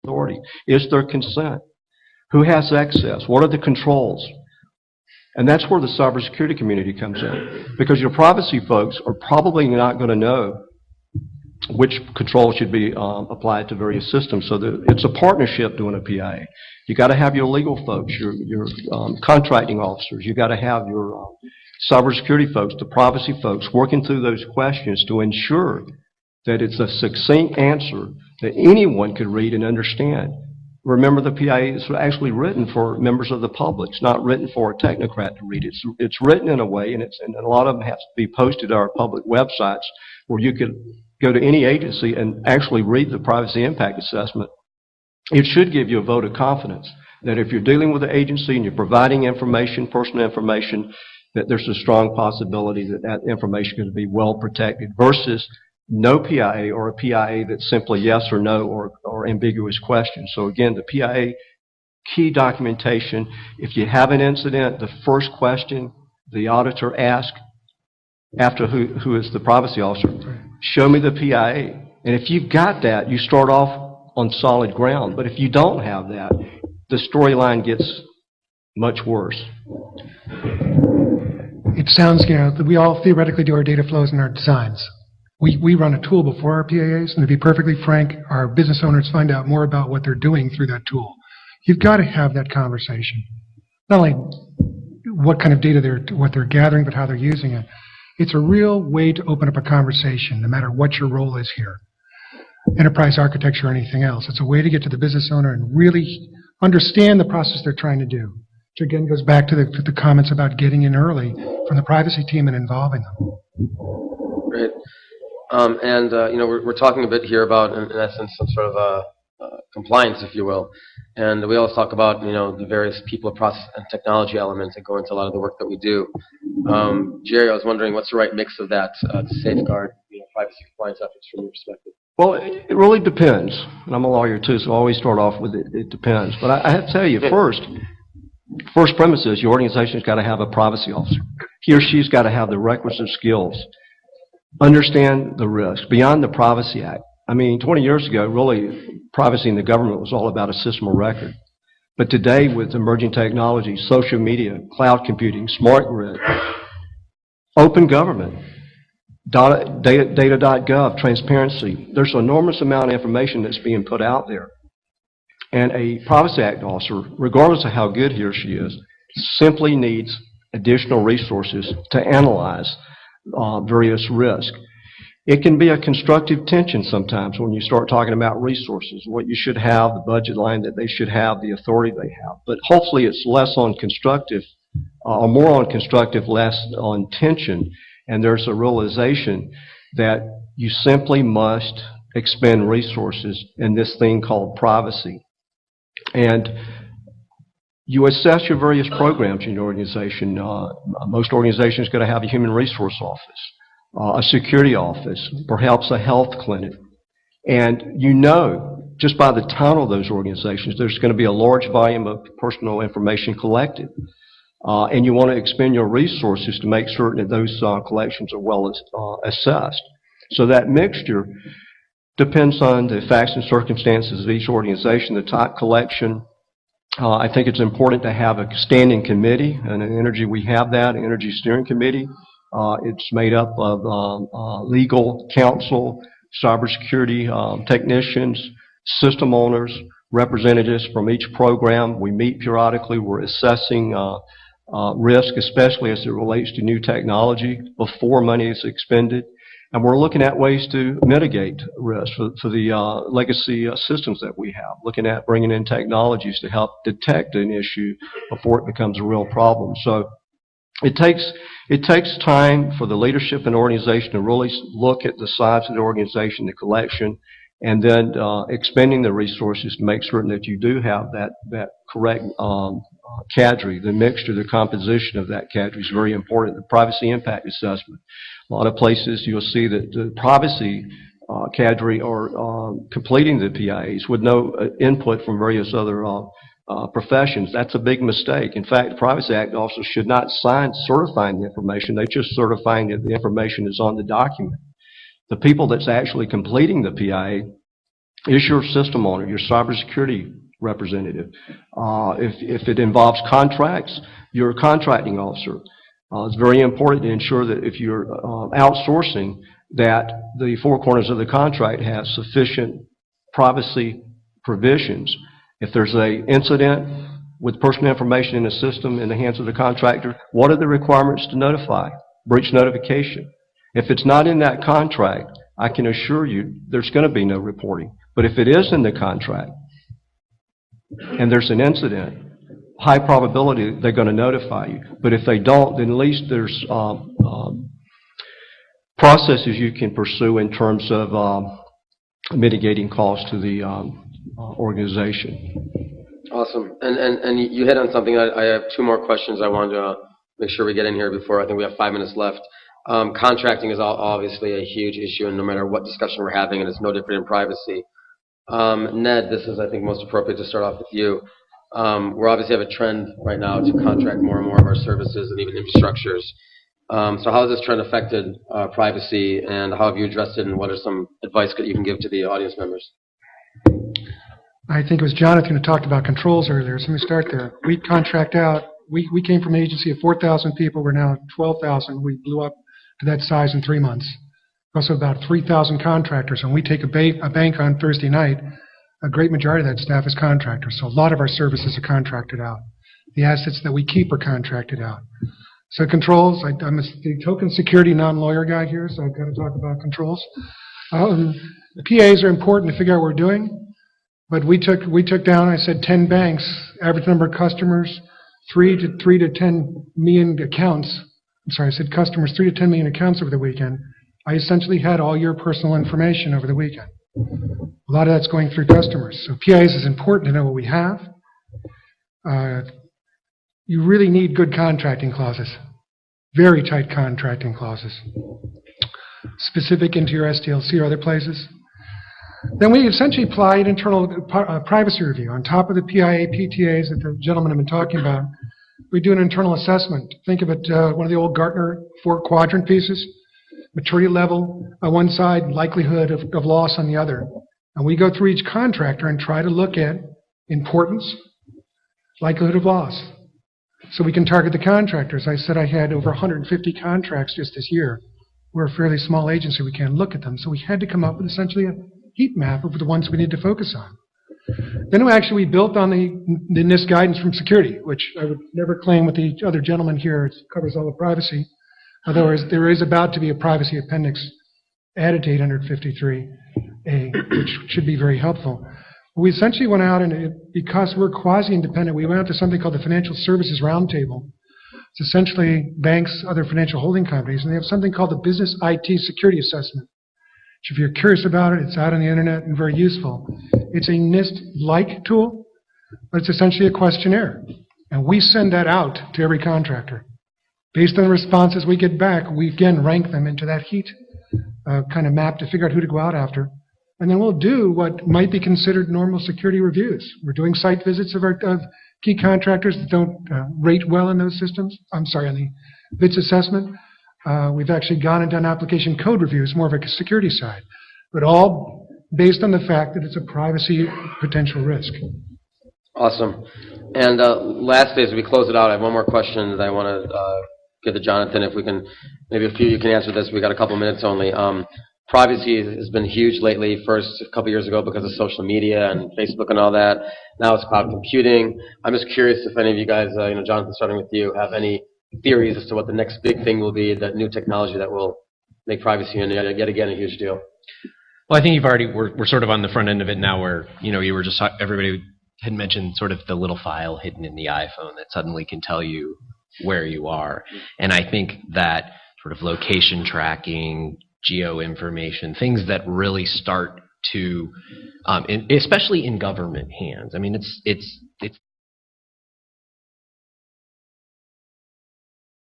authority? Is there consent? Who has access? What are the controls? And that's where the cybersecurity community comes in, because your privacy folks are probably not going to know which controls should be applied to various systems. So it's a partnership doing a PIA. You got to have your legal folks, your contracting officers. You got to have your cybersecurity folks, the privacy folks, working through those questions to ensure that it's a succinct answer that anyone could read and understand. Remember, the PIA is actually written for members of the public. It's not written for a technocrat to read. It's written in a way, and a lot of them have to be posted to our public websites where you could go to any agency and actually read the privacy impact assessment. It should give you a vote of confidence that if you're dealing with the agency and you're providing information, personal information, that there's a strong possibility that that information is going to be well protected versus no PIA or a PIA that's simply yes or no or ambiguous questions. So again, the PIA key documentation, if you have an incident, the first question the auditor asks after who is the privacy officer, show me the PIA. And if you've got that, you start off on solid ground. But if you don't have that, the storyline gets much worse. It sounds, that we all theoretically do our data flows and our designs. We run a tool before our PIAs, and to be perfectly frank, our business owners find out more about what they're doing through that tool. You've got to have that conversation. Not only what kind of data what they're gathering, but how they're using it. It's a real way to open up a conversation, no matter what your role is here. Enterprise architecture or anything else. It's a way to get to the business owner and really understand the process they're trying to do. Which again goes back to the comments about getting in early from the privacy team and involving them. Great. We're talking a bit here about, in essence, some sort of compliance, if you will. And we always talk about, the various people, process, and technology elements that go into a lot of the work that we do. Jerry, I was wondering, what's the right mix of that to safeguard privacy compliance efforts from your perspective? Well, it really depends. And I'm a lawyer too, so I always start off with it depends. But I have to tell you, first premise is your organization's got to have a privacy officer. He or she's got to have the requisite skills. Understand the risk beyond the Privacy Act. I mean, 20 years ago, really, privacy in the government was all about a system of record. But today, with emerging technologies, social media, cloud computing, smart grid, open government, data.gov, transparency, there's an enormous amount of information that's being put out there. And a Privacy Act officer, regardless of how good he or she is, simply needs additional resources to analyze various risks. It can be a constructive tension sometimes when you start talking about resources, what you should have, the budget line that they should have, the authority they have. But hopefully it's less on constructive, or more on constructive, less on tension. And there's a realization that you simply must expend resources in this thing called privacy. And you assess your various programs in your organization. Most organizations are going to have a human resource office, a security office, perhaps a health clinic. And just by the tone of those organizations, there's going to be a large volume of personal information collected. And you want to expend your resources to make certain that those collections are well assessed. So that mixture depends on the facts and circumstances of each organization, the type collection. I think it's important to have a standing committee, and in Energy we have that, an Energy Steering Committee. It's made up of legal counsel, cybersecurity technicians, system owners, representatives from each program. We meet periodically. We're assessing risk, especially as it relates to new technology before money is expended. And we're looking at ways to mitigate risk for the legacy systems that we have, looking at bringing in technologies to help detect an issue before it becomes a real problem. So it takes time for the leadership and organization to really look at the size of the organization, the collection, and then expending the resources to make certain that you do have that correct cadre. The mixture, the composition of that cadre is very important. The privacy impact assessment. A lot of places you'll see that the privacy cadre are completing the PIAs with no input from various other professions. That's a big mistake. In fact, the Privacy Act officers should not sign certifying the information. They're just certifying that the information is on the document. The people that's actually completing the PIA is your system owner, your cybersecurity representative. If it involves contracts, your contracting officer. It's very important to ensure that if you're outsourcing, that the four corners of the contract have sufficient privacy provisions. If there's an incident with personal information in the system in the hands of the contractor, what are the requirements to notify? Breach notification. If it's not in that contract, I can assure you there's going to be no reporting. But if it is in the contract and there's an incident, high probability they're going to notify you. But if they don't, then at least there's processes you can pursue in terms of mitigating costs to the organization. Awesome. And you hit on something. I have two more questions I wanted to make sure we get in here before. I think we have 5 minutes left. Contracting is obviously a huge issue, and no matter what discussion we're having, and it's no different in privacy. Ned, this is, I think, most appropriate to start off with you. We obviously have a trend right now to contract more and more of our services and even infrastructures. So how has this trend affected privacy, and how have you addressed it, and what are some advice that you can give to the audience members? I think it was Jonathan who talked about controls earlier, so let me start there. We contract out. We came from an agency of 4,000 people. We're now 12,000. We blew up to that size in 3 months. Also about 3,000 contractors. When we take a bank on Thursday night, a great majority of that staff is contractors. So a lot of our services are contracted out. The assets that we keep are contracted out. So controls, I'm the token security non-lawyer guy here, so I've got to talk about controls. PAs are important to figure out what we're doing. But we took down, I said 10 banks, average number of customers, 3 to 10 million accounts. I'm sorry, I said customers, 3 to 10 million accounts over the weekend. I essentially had all your personal information over the weekend. A lot of that's going through customers. So PIs is important to know what we have. You really need good contracting clauses, very tight contracting clauses, specific into your SDLC or other places. Then we essentially apply an internal privacy review. On top of the PIA PTAs that the gentlemen have been talking about, we do an internal assessment. Think of it, one of the old Gartner 4-quadrant pieces. Maturity level on one side, likelihood of loss on the other. And we go through each contractor and try to look at importance, likelihood of loss. So we can target the contractors. I said I had over 150 contracts just this year. We're a fairly small agency. We can't look at them. So we had to come up with essentially a heat map of the ones we need to focus on. Then we built on the NIST guidance from security, which I would never claim with the other gentleman here. It covers all the privacy. Although there is about to be a privacy appendix added to 853A, which should be very helpful. We essentially went out, and because we're quasi-independent, we went out to something called the Financial Services Roundtable. It's essentially banks, other financial holding companies, and they have something called the Business IT Security Assessment. Which if you're curious about it, it's out on the internet and very useful. It's a NIST-like tool, but it's essentially a questionnaire. And we send that out to every contractor. Based on the responses we get back, we again rank them into that heat kind of map to figure out who to go out after. And then we'll do what might be considered normal security reviews. We're doing site visits of key contractors that don't rate well in those systems. I'm sorry, on the BITS assessment. We've actually gone and done application code reviews, more of a security side. But all based on the fact that it's a privacy potential risk. Awesome. And lastly, as we close it out, I have one more question that I want to get to Jonathan. If we can, maybe a few of you can answer this. We've got a couple minutes only. Privacy has been huge lately, first a couple years ago because of social media and Facebook and all that. Now it's cloud computing. I'm just curious if any of you guys, Jonathan, starting with you, have any theories as to what the next big thing will be, that new technology that will make privacy yet again a huge deal. Well, I think we're sort of on the front end of it now where, you were just, everybody had mentioned sort of the little file hidden in the iPhone that suddenly can tell you where you are. And I think that sort of location tracking, geo information, things that really start to, especially in government hands. I mean, it's